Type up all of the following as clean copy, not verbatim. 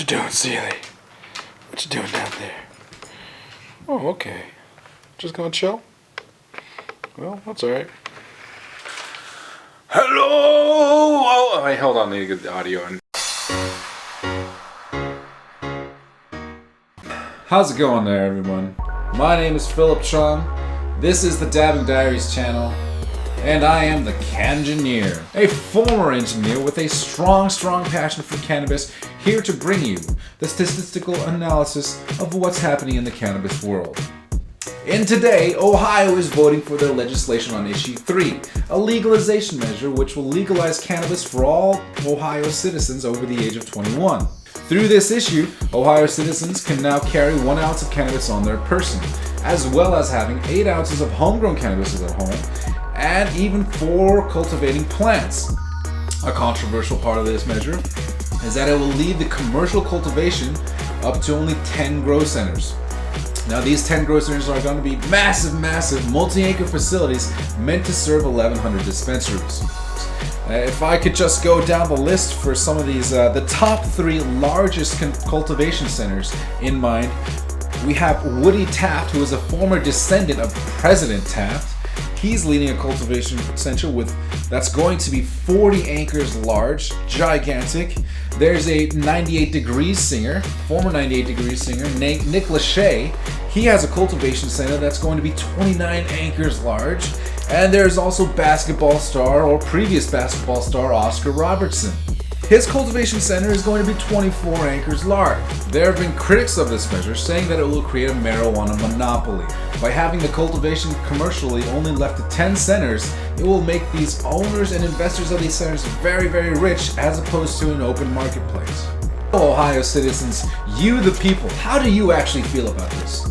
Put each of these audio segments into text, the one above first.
you doing, Sealy? What you doing down there? Oh, okay. Just gonna chill? Well, that's alright. Hello! Oh, wait, hold on, I need to get the audio in. How's it going there, everyone? My name is Philip Chong. This is the Dabbing Diaries channel, and I am the Cangineer, a former engineer with a strong passion for cannabis, here to bring you the statistical analysis of what's happening in the cannabis world. And today, Ohio is voting for their legislation on Issue 3, a legalization measure which will legalize cannabis for all Ohio citizens over the age of 21. Through this issue, Ohio citizens can now carry 1 ounce of cannabis on their person, as well as having 8 ounces of homegrown cannabis at home, and even 4 cultivating plants. A controversial part of this measure is that it will leave the commercial cultivation up to only 10 grow centers. Now, these 10 grow centers are going to be massive multi-acre facilities meant to serve 1,100 dispensaries. If I could just go down the list for some of these, the top 3 largest cultivation centers in mind, we have Woody Taft, who is a former descendant of President Taft. He's leading a cultivation center that's going to be 40 acres large, gigantic. There's a 98 Degrees singer, former 98 Degrees singer, Nick Lachey. He has a cultivation center that's going to be 29 acres large. And there's also basketball star, or previous basketball star, Oscar Robertson. His cultivation center is going to be 24 acres large. There have been critics of this measure saying that it will create a marijuana monopoly. By having the cultivation commercially only left to 10 centers, it will make these owners and investors of these centers very rich, as opposed to an open marketplace. Ohio citizens, you the people, how do you actually feel about this?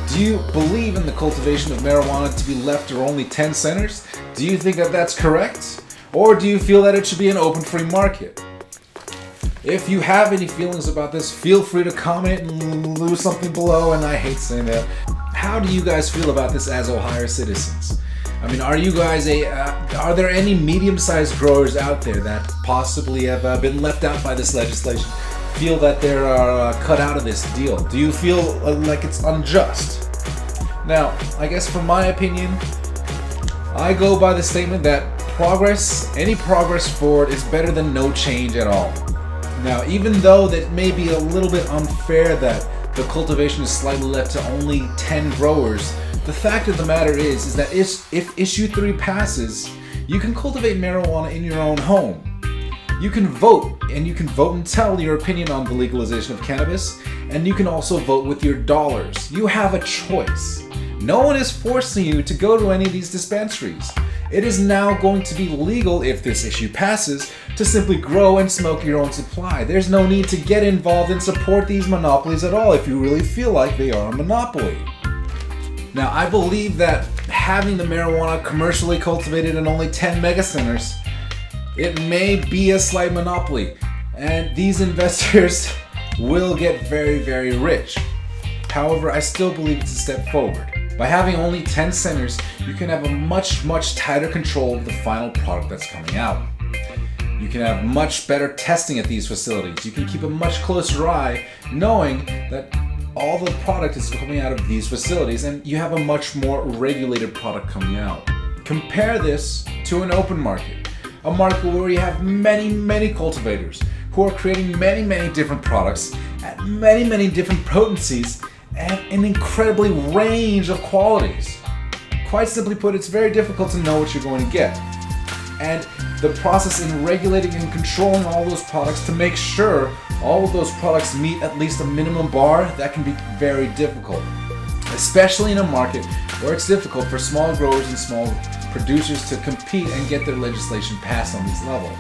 Do you believe in the cultivation of marijuana to be left to only 10 centers? Do you think that that's correct? Or do you feel that it should be an open free market? If you have any feelings about this, feel free to comment and leave something below, and I hate saying that. How do you guys feel about this as Ohio citizens? I mean, are you guys are there any medium-sized growers out there that possibly have been left out by this legislation? Feel that they're cut out of this deal? Do you feel like it's unjust? Now, I guess from my opinion, I go by the statement that any progress forward is better than no change at all. Now, even though that may be a little bit unfair that the cultivation is slightly left to only 10 growers, the fact of the matter is that if Issue 3 passes, you can cultivate marijuana in your own home. You can vote, and you can vote and tell your opinion on the legalization of cannabis, and you can also vote with your dollars. You have a choice. No one is forcing you to go to any of these dispensaries. It is now going to be legal, if this issue passes, to simply grow and smoke your own supply. There's no need to get involved and support these monopolies at all if you really feel like they are a monopoly. Now, I believe that having the marijuana commercially cultivated in only 10 mega centers, it may be a slight monopoly, and these investors will get very rich. However, I still believe it's a step forward. By having only 10 centers, you can have a much tighter control of the final product that's coming out. You can have much better testing at these facilities. You can keep a much closer eye, knowing that all the product is coming out of these facilities, and you have a much more regulated product coming out. Compare this to an open market, a market where you have many cultivators who are creating many different products at many different potencies and an incredibly range of qualities. Quite simply put, it's very difficult to know what you're going to get. And the process in regulating and controlling all those products to make sure all of those products meet at least a minimum bar, that can be very difficult. Especially in a market where it's difficult for small growers and small producers to compete and get their legislation passed on these levels.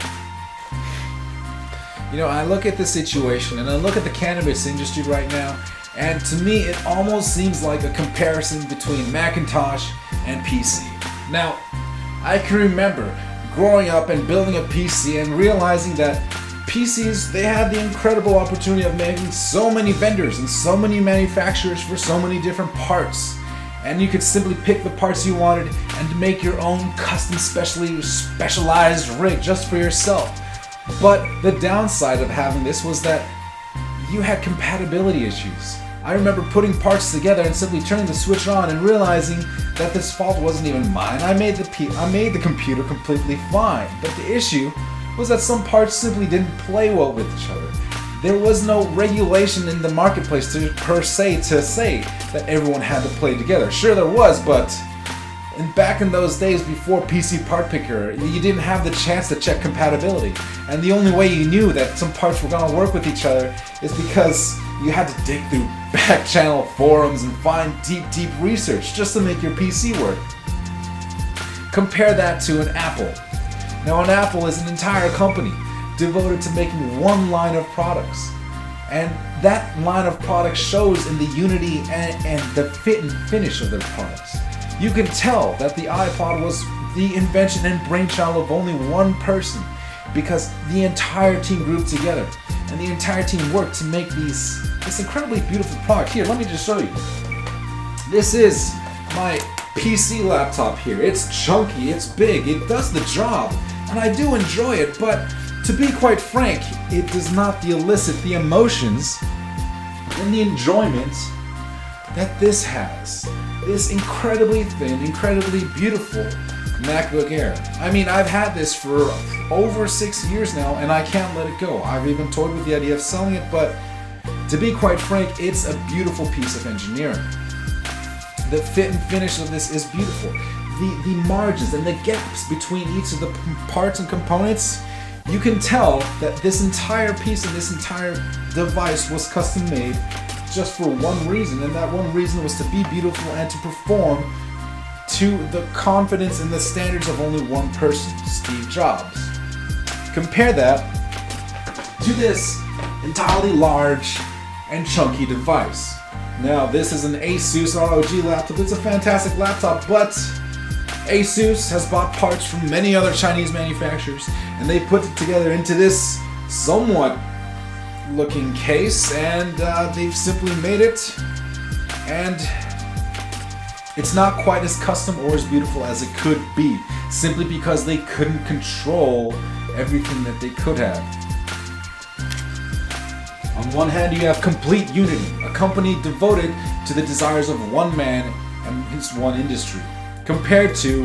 You know, I look at the situation and I look at the cannabis industry right now, and to me it almost seems like a comparison between Macintosh and PC. Now, I can remember growing up and building a PC and realizing that PCs, they had the incredible opportunity of making so many vendors and so many manufacturers for so many different parts. And you could simply pick the parts you wanted and make your own custom specialized rig just for yourself. But the downside of having this was that you had compatibility issues. I remember putting parts together and simply turning the switch on and realizing that this fault wasn't even mine. I made the computer completely fine, but the issue was that some parts simply didn't play well with each other. There was no regulation in the marketplace per se to say that everyone had to play together. Sure there was, but back in those days before PC Part Picker, you didn't have the chance to check compatibility. And the only way you knew that some parts were gonna work with each other is because you had to dig through back channel forums and find deep research just to make your PC work. Compare that to an Apple. Now, an Apple is an entire company devoted to making one line of products. And that line of products shows in the unity and the fit and finish of their products. You can tell that the iPod was the invention and brainchild of only one person because the entire team grouped together and the entire team worked to make this incredibly beautiful product. Here, let me just show you. This is my PC laptop here. It's chunky, it's big, it does the job, and I do enjoy it, but to be quite frank, it does not elicit the emotions and the enjoyment that this has. This incredibly thin, incredibly beautiful MacBook Air. I mean, I've had this for over 6 years now and I can't let it go. I've even toyed with the idea of selling it, but to be quite frank, it's a beautiful piece of engineering. The fit and finish of this is beautiful. The margins and the gaps between each of the parts and components, you can tell that this entire piece and this entire device was custom made just for one reason, and that one reason was to be beautiful and to perform to the confidence and the standards of only one person, Steve Jobs. Compare that to this entirely large and chunky device. Now, this is an Asus ROG laptop. It's a fantastic laptop, but Asus has bought parts from many other Chinese manufacturers, and they put it together into this somewhat looking case, and they've simply made it, and it's not quite as custom or as beautiful as it could be, simply because they couldn't control everything that they could have. On one hand, you have complete unity, a company devoted to the desires of one man and his one industry, compared to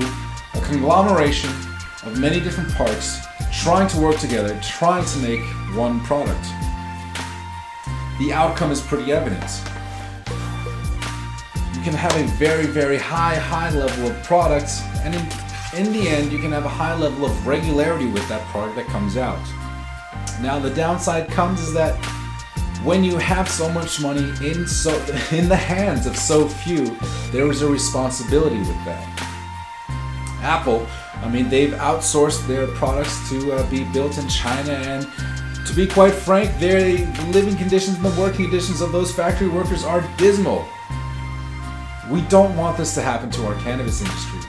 a conglomeration of many different parts trying to work together, trying to make one product. The outcome is pretty evident. You can have a very high level of products, and in the end you can have a high level of regularity with that product that comes out. Now the downside comes is that when you have so much money in the hands of so few, there is a responsibility with that. Apple, I mean, they've outsourced their products to be built in China, and to be quite frank, the living conditions and the working conditions of those factory workers are dismal. We don't want this to happen to our cannabis industry,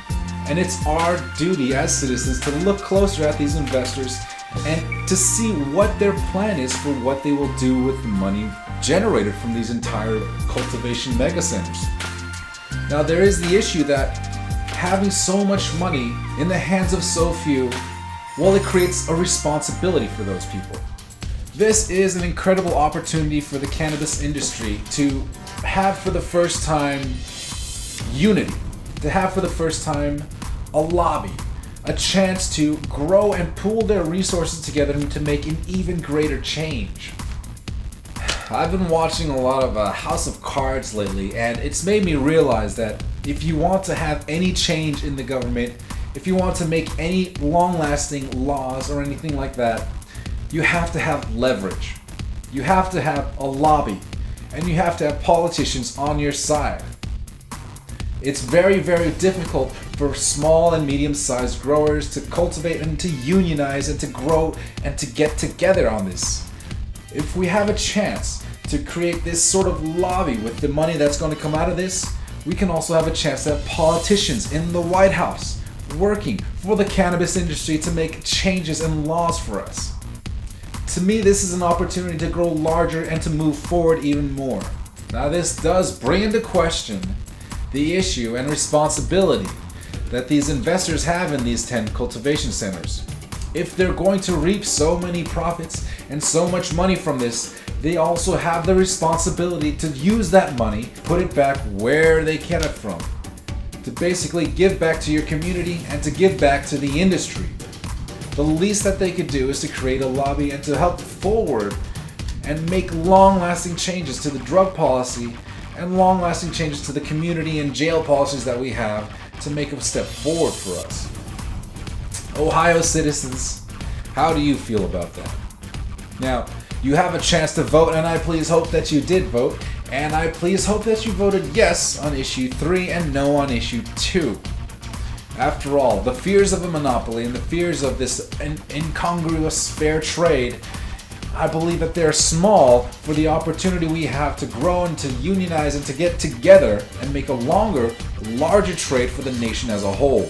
and it's our duty as citizens to look closer at these investors and to see what their plan is for what they will do with the money generated from these entire cultivation megacenters. Now, there is the issue that having so much money in the hands of so few, well, it creates a responsibility for those people. This is an incredible opportunity for the cannabis industry to have for the first time unity, to have for the first time a lobby, a chance to grow and pool their resources together to make an even greater change. I've been watching a lot of House of Cards lately, and it's made me realize that if you want to have any change in the government, if you want to make any long-lasting laws or anything like that, you have to have leverage. You have to have a lobby, and you have to have politicians on your side. It's very difficult for small and medium-sized growers to cultivate and to unionize and to grow and to get together on this. If we have a chance to create this sort of lobby with the money that's going to come out of this, we can also have a chance to have politicians in the White House working for the cannabis industry to make changes and laws for us. To me, this is an opportunity to grow larger and to move forward even more. Now, this does bring into question the issue and responsibility that these investors have in these 10 cultivation centers. if they're going to reap so many profits and so much money from this, they also have the responsibility to use that money, put it back where they get it from, to basically give back to your community and to give back to the industry. The least that they could do is to create a lobby and to help forward and make long-lasting changes to the drug policy and long-lasting changes to the community and jail policies that we have to make a step forward for us. Ohio citizens, how do you feel about that? Now, you have a chance to vote, and I please hope that you did vote, and I please hope that you voted yes on issue 3 and no on issue 2. After all, the fears of a monopoly and the fears of this incongruous fair trade, I believe that they're small for the opportunity we have to grow and to unionize and to get together and make a longer, larger trade for the nation as a whole.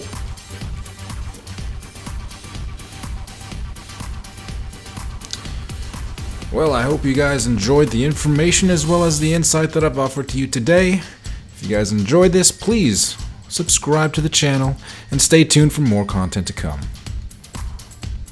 Well, I hope you guys enjoyed the information as well as the insight that I've offered to you today. If you guys enjoyed this, please subscribe to the channel and stay tuned for more content to come.